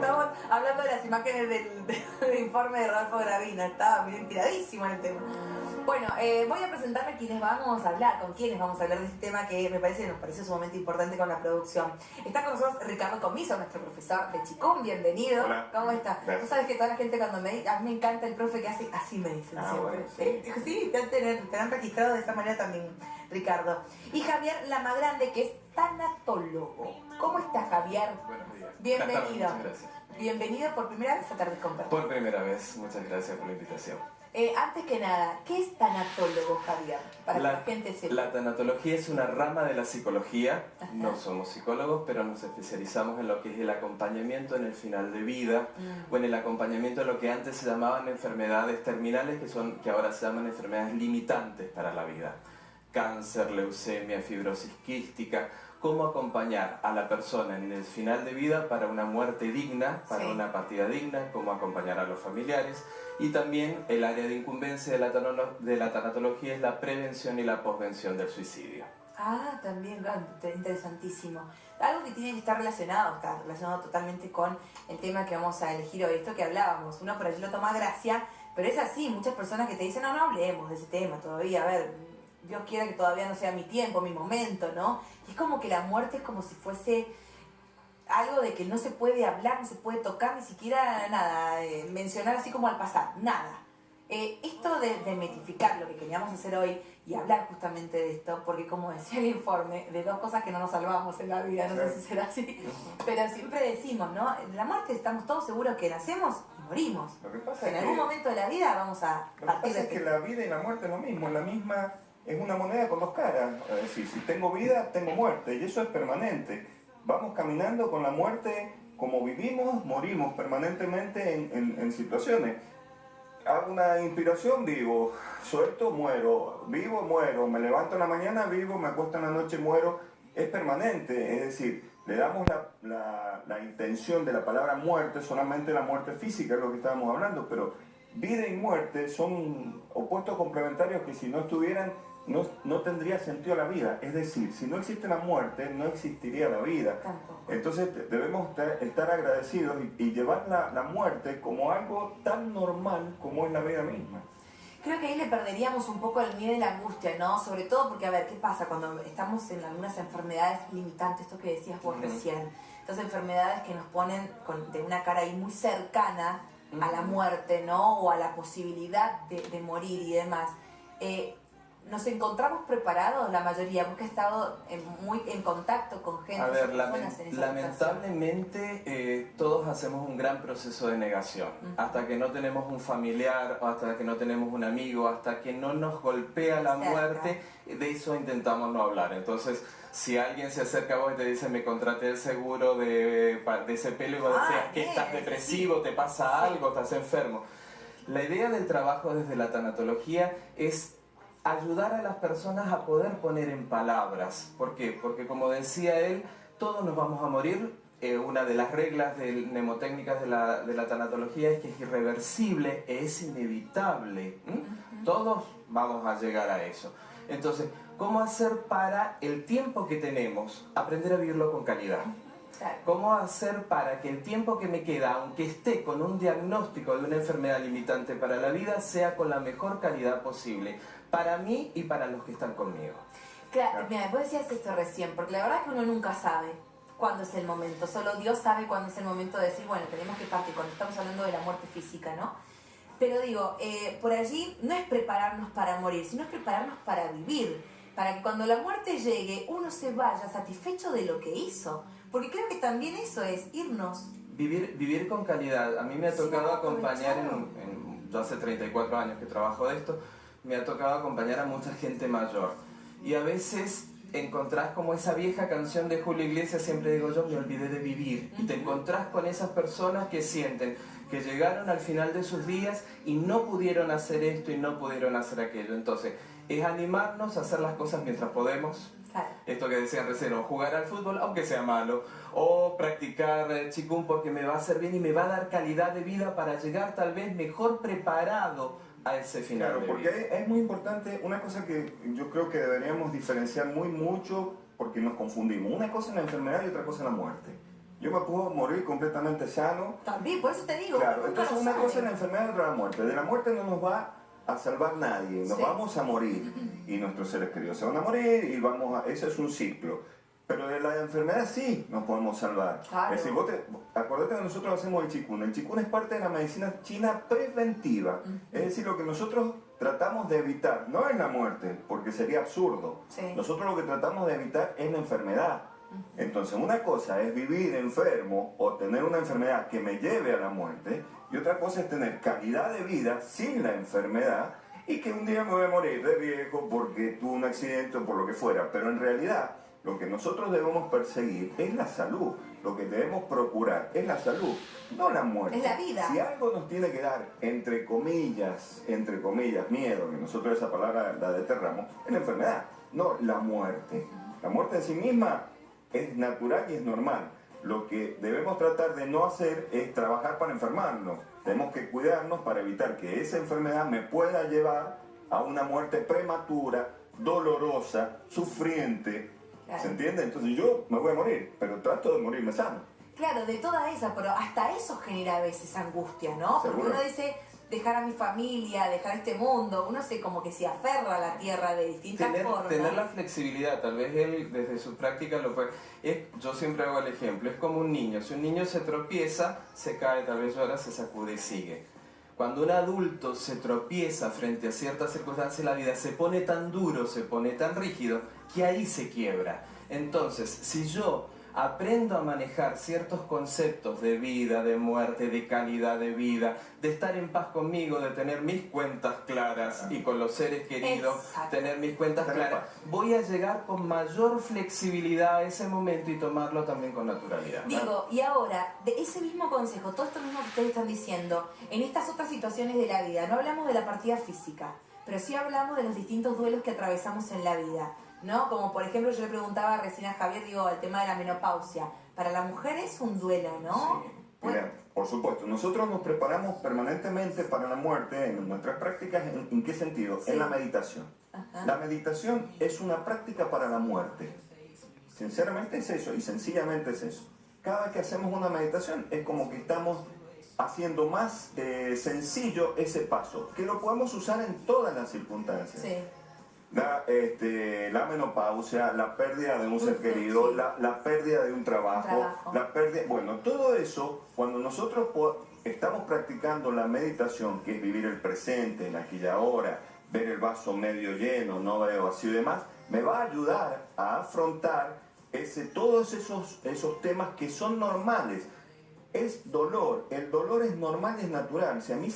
estamos hablando de las imágenes del informe de Rodolfo Gravina, estaba bien tiradísimo en el tema. Bueno, voy a presentarme quienes vamos a hablar, con quienes vamos a hablar de este tema que nos pareció sumamente importante con la producción. Está con nosotros Ricardo Comiso, nuestro profesor de Qigong, bienvenido. Hola. ¿Cómo está? Gracias. Tú sabes que toda la gente cuando me dice, a mí me encanta el profe que hace, así me dicen siempre. Bueno, Sí, sí, te han registrado de esta manera también, Ricardo. Y Javier Lamagrande, que es tanatólogo. ¿Cómo estás, Javier? Buenos días. Bienvenido. Muchas gracias. Bienvenido por primera vez a Tardes con Perro. Por primera vez, muchas gracias por la invitación. Antes que nada, ¿qué es tanatólogo, Javier? Para que la gente sepa. La tanatología es una rama de la psicología. Ajá. No somos psicólogos, pero nos especializamos en lo que es el acompañamiento en el final de vida o en el acompañamiento de lo que antes se llamaban enfermedades terminales, que ahora se llaman enfermedades limitantes para la vida. Cáncer, leucemia, fibrosis quística. Cómo acompañar a la persona en el final de vida para una muerte digna, para Sí. una partida digna, cómo acompañar a los familiares. Y también el área de incumbencia de la tanatología es la prevención y la posvención del suicidio. Ah, también, interesantísimo. Algo que tiene que estar relacionado, está relacionado totalmente con el tema que vamos a elegir hoy, esto que hablábamos. Uno por allí lo toma a gracia, pero es así, muchas personas que te dicen, no hablemos de ese tema todavía, a ver, Dios quiera que todavía no sea mi tiempo, mi momento, ¿no? Y es como que la muerte es como si fuese algo de que no se puede hablar, no se puede tocar, ni siquiera nada, mencionar así como al pasar, nada. Esto de desmitificar lo que queríamos hacer hoy y hablar justamente de esto, porque como decía el informe, de dos cosas que no nos salvamos en la vida, no sé si será así, pero siempre decimos, ¿no? En la muerte estamos todos seguros que nacemos y morimos. Lo que pasa En es algún que, momento de la vida vamos a lo que, partir pasa de es que este. la vida y la muerte es lo mismo, es una moneda con dos caras. Es decir, si tengo vida, tengo muerte, y eso es permanente. Vamos caminando con la muerte como vivimos, morimos permanentemente en situaciones. Hago una inspiración, vivo, suelto, muero, vivo, muero, me levanto en la mañana, vivo, me acuesto en la noche, muero. Es permanente, es decir, le damos la intención de la palabra muerte, solamente la muerte física es lo que estábamos hablando, pero vida y muerte son opuestos complementarios que si no estuvieran, no tendría sentido la vida. Es decir, si no existe la muerte, no existiría la vida. Tampoco. Entonces debemos estar agradecidos y llevar la muerte como algo tan normal como es la vida misma. Creo que ahí le perderíamos un poco el miedo y la angustia, ¿no? Sobre todo porque, a ver, ¿qué pasa cuando estamos en algunas enfermedades limitantes? Esto que decías vos recién. Estas enfermedades que nos ponen de una cara ahí muy cercana a la muerte, ¿no? O a la posibilidad de morir y demás. ¿Nos encontramos preparados, la mayoría? Porque he estado muy en contacto con gente, A ver, personas en esa lamentablemente todos hacemos un gran proceso de negación. Hasta que no tenemos un familiar, o hasta que no tenemos un amigo, hasta que no nos golpea la Cerca. muerte, de eso intentamos no hablar. Entonces, si alguien se acerca a vos y te dice, me contraté el seguro de ese pelo, y vos decís, que estás depresivo, sí. te pasa algo, estás enfermo. La idea del trabajo desde la tanatología es ayudar a las personas a poder poner en palabras. ¿Por qué? Porque como decía él, todos nos vamos a morir. Una de las reglas mnemotécnicas de la tanatología es que es irreversible, es inevitable. Todos vamos a llegar a eso. Entonces, ¿cómo hacer para el tiempo que tenemos aprender a vivirlo con calidad? Claro. ¿Cómo hacer para que el tiempo que me queda, aunque esté con un diagnóstico de una enfermedad limitante para la vida, sea con la mejor calidad posible, para mí y para los que están conmigo? Claro, mira, vos decías esto recién, porque la verdad es que uno nunca sabe cuándo es el momento, solo Dios sabe cuándo es el momento de decir, bueno, tenemos que partir, cuando estamos hablando de la muerte física, ¿no? Pero digo, por allí no es prepararnos para morir, sino es prepararnos para vivir, para que cuando la muerte llegue uno se vaya satisfecho de lo que hizo, porque creo que también eso es irnos. Vivir con calidad. A mí me ha tocado acompañar, yo hace 34 años que trabajo de esto, me ha tocado acompañar a mucha gente mayor. Y a veces encontrás como esa vieja canción de Julio Iglesias, siempre digo yo, me olvidé de vivir. Y te encontrás con esas personas que sienten que llegaron al final de sus días y no pudieron hacer esto y no pudieron hacer aquello. Entonces, es animarnos a hacer las cosas mientras podemos. Claro. Esto que decían recién, o jugar al fútbol aunque sea malo, o practicar Qigong porque me va a hacer bien y me va a dar calidad de vida para llegar tal vez mejor preparado a ese final. Claro, porque es muy importante, una cosa que yo creo que deberíamos diferenciar mucho porque nos confundimos. Una cosa es la enfermedad y otra cosa es la muerte. Yo me puedo morir completamente sano. También, por eso te digo. Claro, nunca entonces lo una sabe. cosa es la enfermedad y otra la muerte. De la muerte no nos va a salvar nadie, nos Sí. vamos a morir y nuestros seres queridos se van a morir y eso es un ciclo. Pero de la enfermedad sí nos podemos salvar. Claro. Es decir, acordate que nosotros hacemos el Qigong. El Qigong es parte de la medicina china preventiva. Es decir, lo que nosotros tratamos de evitar no es la muerte, porque sería absurdo. Sí. Nosotros lo que tratamos de evitar es la enfermedad. Entonces, una cosa es vivir enfermo o tener una enfermedad que me lleve a la muerte, y otra cosa es tener calidad de vida sin la enfermedad y que un día me voy a morir de viejo porque tuve un accidente o por lo que fuera. Pero en realidad, lo que nosotros debemos perseguir es la salud. Lo que debemos procurar es la salud, no la muerte. Es la vida. Si algo nos tiene que dar, entre comillas, miedo, que nosotros esa palabra la desterramos, es la enfermedad, no la muerte. La muerte en sí misma es natural y es normal. Lo que debemos tratar de no hacer es trabajar para enfermarnos. Tenemos que cuidarnos para evitar que esa enfermedad me pueda llevar a una muerte prematura, dolorosa, sufriente. Claro. ¿Se entiende? Entonces yo me voy a morir, pero trato de morirme sano. Claro, de toda esa, pero hasta eso genera a veces angustia, ¿no? Porque Seguro. uno dice dejar a mi familia, dejar este mundo, uno se como que se aferra a la tierra de distintas formas. Tener la flexibilidad, tal vez él desde su práctica lo puede... yo siempre hago el ejemplo, es como un niño, si un niño se tropieza, se cae, tal vez llora, se sacude y sigue. Cuando un adulto se tropieza frente a ciertas circunstancias de la vida, se pone tan duro, se pone tan rígido, que ahí se quiebra. Entonces, si yo aprendo a manejar ciertos conceptos de vida, de muerte, de calidad de vida, de estar en paz conmigo, de tener mis cuentas claras y con los seres queridos, Exacto. tener mis cuentas claras, voy a llegar con mayor flexibilidad a ese momento y tomarlo también con naturalidad. Digo, y ahora, de ese mismo consejo, todo esto mismo que ustedes están diciendo, en estas otras situaciones de la vida, no hablamos de la partida física, pero sí hablamos de los distintos duelos que atravesamos en la vida, ¿no? Como por ejemplo, yo le preguntaba recién a Javier, digo, el tema de la menopausia. Para la mujer es un duelo, ¿no? Sí. Mira, por supuesto, nosotros nos preparamos permanentemente para la muerte en nuestras prácticas. ¿En qué sentido? Sí. En la meditación. Ajá. La meditación es una práctica para la muerte. Sinceramente es eso y sencillamente es eso. Cada vez que hacemos una meditación es como que estamos haciendo más sencillo ese paso, que lo podemos usar en todas las circunstancias. Sí. La menopausia, la pérdida de un ser querido, Sí. la pérdida de un trabajo, la pérdida... Bueno, todo eso, cuando nosotros estamos practicando la meditación, que es vivir el presente, en aquí y ahora, ver el vaso medio lleno, no veo vacío y demás, me va a ayudar a afrontar todos esos temas que son normales. Es dolor, el dolor es normal y es natural. Si a mí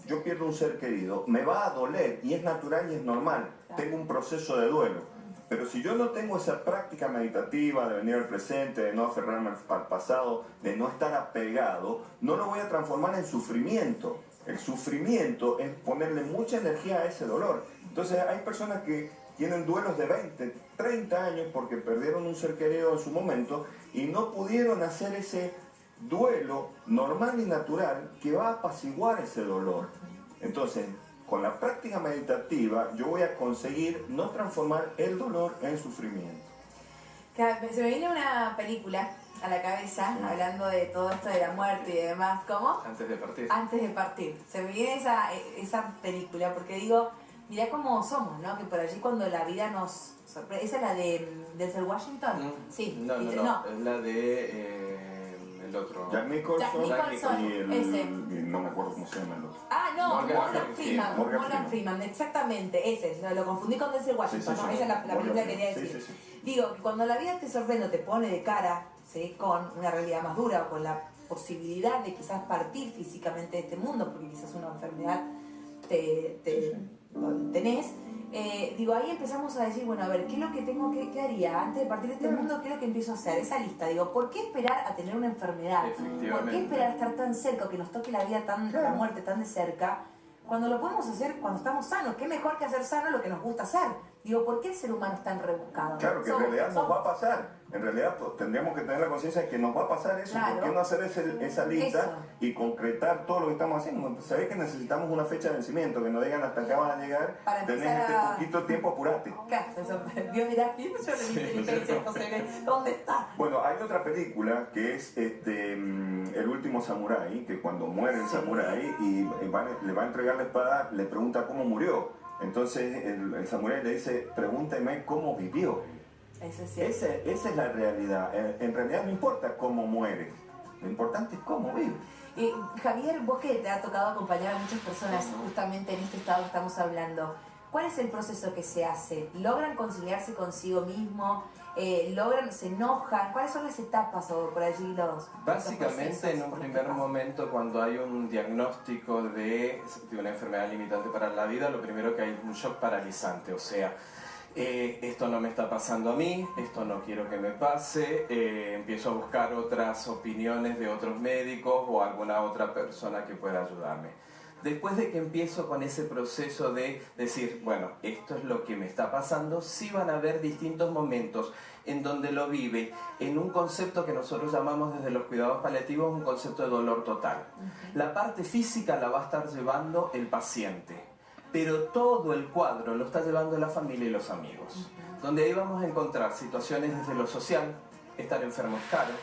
yo pierdo un ser querido, me va a doler y es natural y es normal. Tengo un proceso de duelo. Pero si yo no tengo esa práctica meditativa de venir al presente, de no aferrarme al pasado, de no estar apegado, no lo voy a transformar en sufrimiento. El sufrimiento es ponerle mucha energía a ese dolor. Entonces hay personas que tienen duelos de 20, 30 años porque perdieron un ser querido en su momento y no pudieron hacer ese duelo normal y natural que va a apaciguar ese dolor. Entonces, con la práctica meditativa yo voy a conseguir no transformar el dolor en sufrimiento. Se me viene una película a la cabeza, hablando de todo esto de la muerte y demás. ¿Cómo? Antes de partir. Antes de partir. Se me viene esa película porque digo, mirá cómo somos, ¿no? Que por allí cuando la vida nos sorprende. ¿Esa es la de Denzel Washington? Sí. No, es la de el otro. Jack Nicholson, Jack Nicholson, ese. y no me acuerdo cómo se llama el otro. Ah, no, Morgan Freeman. Morgan Morgan Freeman, exactamente, ese. Lo confundí con Denzel Washington, Sí, no, esa es la película que quería decir. Sí. Digo, que cuando la vida te sorprende, te pone de cara, ¿sí? Con una realidad más dura o con la posibilidad de quizás partir físicamente de este mundo, porque quizás una enfermedad tenés, digo, ahí empezamos a decir, bueno, a ver, ¿qué es lo que tengo qué haría antes de partir de este mundo? ¿Qué es lo que empiezo a hacer? Esa lista, digo, ¿por qué esperar a tener una enfermedad? ¿Por qué esperar a estar tan cerca o que nos toque la vida la muerte tan de cerca? Cuando lo podemos hacer cuando estamos sanos. ¿Qué mejor que hacer sano lo que nos gusta hacer? Digo, ¿por qué el ser humano es tan rebuscado? Claro, que en realidad nos va a pasar. en realidad pues, tendríamos que tener la conciencia de que nos va a pasar eso. Claro. ¿Por qué no hacer esa lista Eso. y concretar todo lo que estamos haciendo? Sabés que necesitamos una fecha de vencimiento, que nos digan hasta acá van a llegar, Para tenés empezar este a- poquito tiempo, apurate. Claro, eso, Dios dirá, ¿quién yo de mi inteligencia, José? ¿Dónde está? Bueno, hay otra película que es El último samurái, que cuando muere el samurái y le va a entregar la espada, le pregunta cómo murió. Entonces el samurái le dice, pregúnteme cómo vivió. Eso es cierto. Esa es la realidad. En realidad no importa cómo muere, lo importante es cómo vive. Javier, vos que te ha tocado acompañar a muchas personas justamente en este estado que estamos hablando, ¿cuál es el proceso que se hace? ¿Logran conciliarse consigo mismo? ¿Se enojan? ¿Cuáles son las etapas o por allí los Básicamente, procesos en un por los que primer pasan? momento, cuando hay un diagnóstico de una enfermedad limitante para la vida, lo primero que hay es un shock paralizante, o sea, esto no me está pasando a mí, esto no quiero que me pase, empiezo a buscar otras opiniones de otros médicos o alguna otra persona que pueda ayudarme. Después de que empiezo con ese proceso de decir, bueno, esto es lo que me está pasando, sí van a haber distintos momentos en donde lo vive en un concepto que nosotros llamamos desde los cuidados paliativos un concepto de dolor total. La parte física la va a estar llevando el paciente, pero todo el cuadro lo está llevando la familia y los amigos, donde ahí vamos a encontrar situaciones desde lo social, estar enfermo es caro,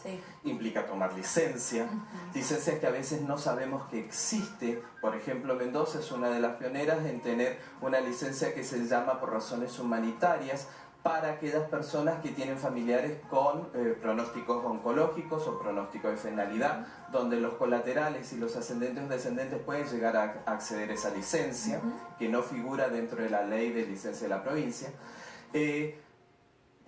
Sí. implica tomar licencias que a veces no sabemos que existe. Por ejemplo, Mendoza es una de las pioneras en tener una licencia que se llama por razones humanitarias para aquellas personas que tienen familiares con pronósticos oncológicos o pronósticos de fenalidad, donde los colaterales y los ascendentes o descendentes pueden llegar a acceder a esa licencia, que no figura dentro de la ley de licencia de la provincia.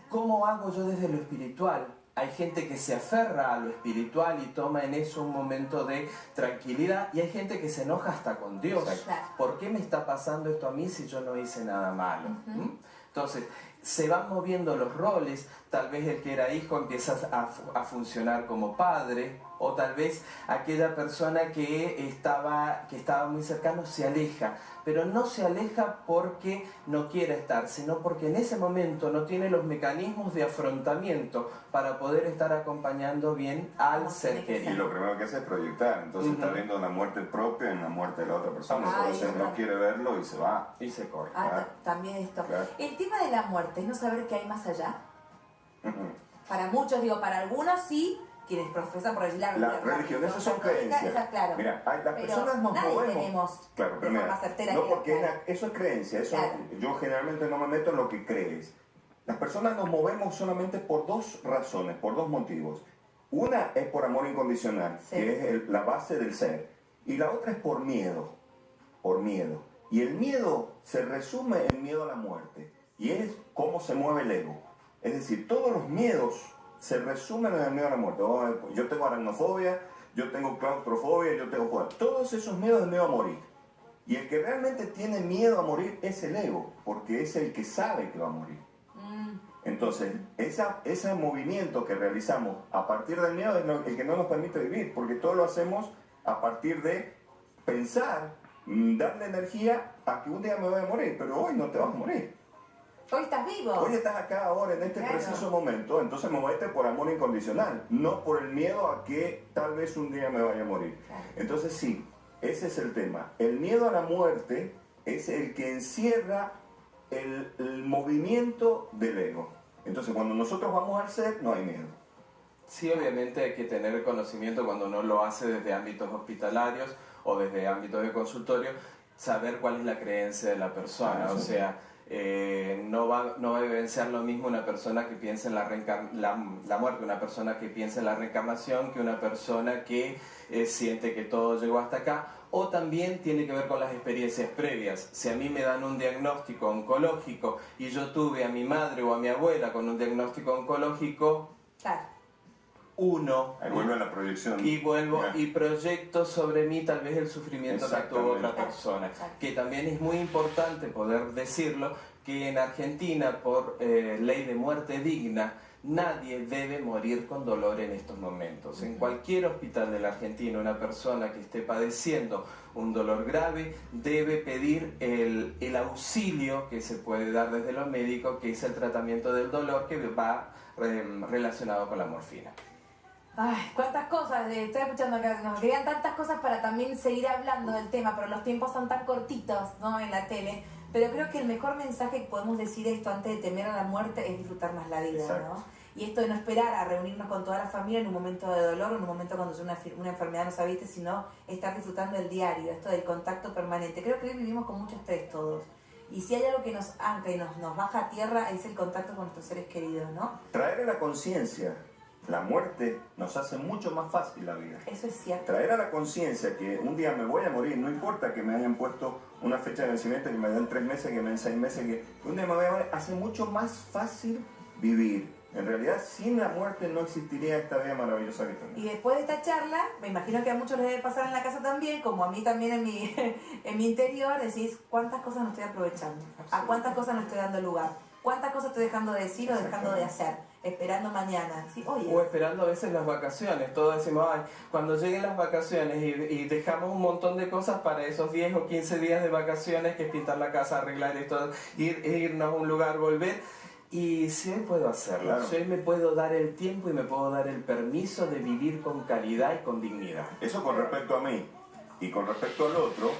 ¿Cómo hago yo desde lo espiritual? Hay gente que se aferra a lo espiritual y toma en eso un momento de tranquilidad, y hay gente que se enoja hasta con Dios. Claro. ¿Por qué me está pasando esto a mí si yo no hice nada malo? Entonces, se van moviendo los roles, tal vez el que era hijo empieza a funcionar como padre, o tal vez aquella persona que estaba muy cercano se aleja, pero no se aleja porque no quiera estar, sino porque en ese momento no tiene los mecanismos de afrontamiento para poder estar acompañando bien al Como ser tiene que Y querido. lo primero que hace es proyectar, entonces está viendo la muerte propia en la muerte de la otra persona, Ay, entonces verdad. no quiere verlo y se va. Y se corre. También esto. Claro. El tema de la muerte es no saber qué hay más allá. Para muchos, para algunos sí, quienes profesan por allí La religión, esas son católica, creencias. claro. Mira, las Pero personas nos nadie movemos. tenemos Claro, de pero mira, forma certera no que- porque claro. eso es creencia, eso Claro. yo generalmente no me meto en lo que crees. Las personas nos movemos solamente por dos razones, por dos motivos. Una es por amor incondicional, Sí. que es la base del ser, y la otra es por miedo, por miedo. Y el miedo se resume en miedo a la muerte, y es cómo se mueve el ego. Es decir, todos los miedos se resumen en el miedo a la muerte. Yo tengo aracnofobia, yo tengo claustrofobia, yo tengo... Todos esos miedos es miedo a morir. Y el que realmente tiene miedo a morir es el ego, porque es el que sabe que va a morir. Entonces, ese movimiento que realizamos a partir del miedo es el que no nos permite vivir, porque todo lo hacemos a partir de pensar, darle energía a que un día me voy a morir, pero hoy no te vas a morir. Hoy estás vivo. Hoy estás acá ahora en este Claro. preciso momento, entonces movete por amor incondicional, no por el miedo a que tal vez un día me vaya a morir. Claro. Entonces sí, ese es el tema. El miedo a la muerte es el que encierra el movimiento del ego. Entonces cuando nosotros vamos al ser, no hay miedo. Sí, obviamente hay que tener el conocimiento cuando uno lo hace desde ámbitos hospitalarios o desde ámbitos de consultorio, saber cuál es la creencia de la persona. O sea, no va a vivenciar lo mismo una persona que piensa en la muerte, una persona que piensa en la reencarnación, que una persona que siente que todo llegó hasta acá. O también tiene que ver con las experiencias previas. Si a mí me dan un diagnóstico oncológico y yo tuve a mi madre o a mi abuela con un diagnóstico oncológico, Claro. Ahí vuelve la proyección. y vuelvo Ya. y proyecto sobre mí tal vez el sufrimiento que tuvo otra Exactamente. persona. Exacto. Que también es muy importante poder decirlo, que en Argentina, por ley de muerte digna, nadie debe morir con dolor en estos momentos. En cualquier hospital de la Argentina, una persona que esté padeciendo un dolor grave debe pedir el auxilio que se puede dar desde los médicos, que es el tratamiento del dolor, que va relacionado con la morfina. Ay, cuántas cosas, estoy escuchando acá, nos querían tantas cosas para también seguir hablando del tema, pero los tiempos son tan cortitos, ¿no?, en la tele. Pero creo que el mejor mensaje que podemos decir esto antes de temer a la muerte es disfrutar más la vida, Exacto. ¿no? Y esto de no esperar a reunirnos con toda la familia en un momento de dolor, en un momento cuando una enfermedad nos habite, sino estar disfrutando del diario, esto del contacto permanente. Creo que hoy vivimos con mucho estrés todos. Y si hay algo que nos ancla y nos baja a tierra es el contacto con nuestros seres queridos, ¿no? Traer a la conciencia la muerte nos hace mucho más fácil la vida. Eso es cierto. Traer a la conciencia que un día me voy a morir, no importa que me hayan puesto una fecha de vencimiento, que me den 3 meses, que me den 6 meses, que un día me voy a morir, hace mucho más fácil vivir. En realidad, sin la muerte no existiría esta vida maravillosa que tenemos. Y después de esta charla, me imagino que a muchos les debe pasar en la casa también, como a mí también en mi interior, decís cuántas cosas no estoy aprovechando, a cuántas cosas no estoy dando lugar, cuántas cosas estoy dejando de decir o dejando de hacer, esperando mañana. ¿Sí? Oye, O esperando a veces las vacaciones. Todos decimos, ay, cuando lleguen las vacaciones y dejamos un montón de cosas para esos 10 o 15 días de vacaciones, que es pintar la casa, arreglar esto, irnos a un lugar, volver. Y si hoy puedo hacerlo, Claro. si hoy me puedo dar el tiempo y me puedo dar el permiso de vivir con calidad y con dignidad. Eso con respecto a mí. Y con respecto al otro,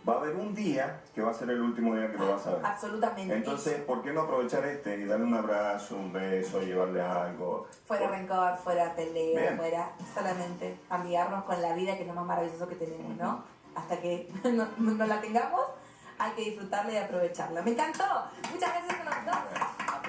va a haber un día que va a ser el último día que lo vas a ver. absolutamente. Entonces, ¿por qué no aprovechar este y darle un abrazo, un beso, llevarle algo? Fuera rencor, fuera pelea, Bien. fuera solamente amigarnos con la vida, que es lo más maravilloso que tenemos, ¿no? Hasta que no la tengamos, hay que disfrutarla y aprovecharla. ¡Me encantó! Muchas gracias a los dos.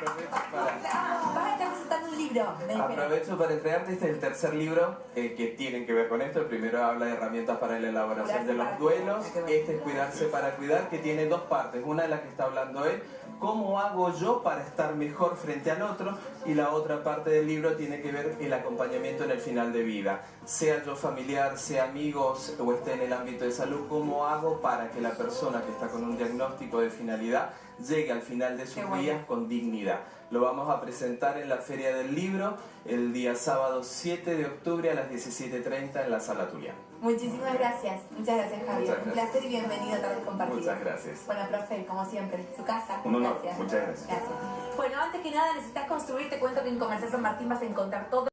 Vas a estar presentando un libro. Me dijeron. Aprovecho para entregarte, este es el tercer libro que tienen que ver con esto. El primero habla de herramientas para la elaboración de los duelos. Este es Cuidarse para Cuidar, que tiene dos partes. Una es la que está hablando él, cómo hago yo para estar mejor frente al otro, y la otra parte del libro tiene que ver el acompañamiento en el final de vida. Sea yo familiar, sea amigos o esté en el ámbito de salud, cómo hago para que la persona que está con un diagnóstico de finalidad llegue al final de sus Qué bueno. días con dignidad. Lo vamos a presentar en la Feria del Libro el día sábado 7 de octubre a las 17:30 en la Sala Tulián. Muchísimas gracias. Muchas gracias, Javier. Muchas Un placer y bienvenido a Tardes Compartidas. Muchas gracias. Bueno, profe, como siempre, su casa. Un honor. Gracias. Muchas gracias. Gracias. Bueno, antes que nada, necesitas construir. Te cuento que en Comercial San Martín vas a encontrar todo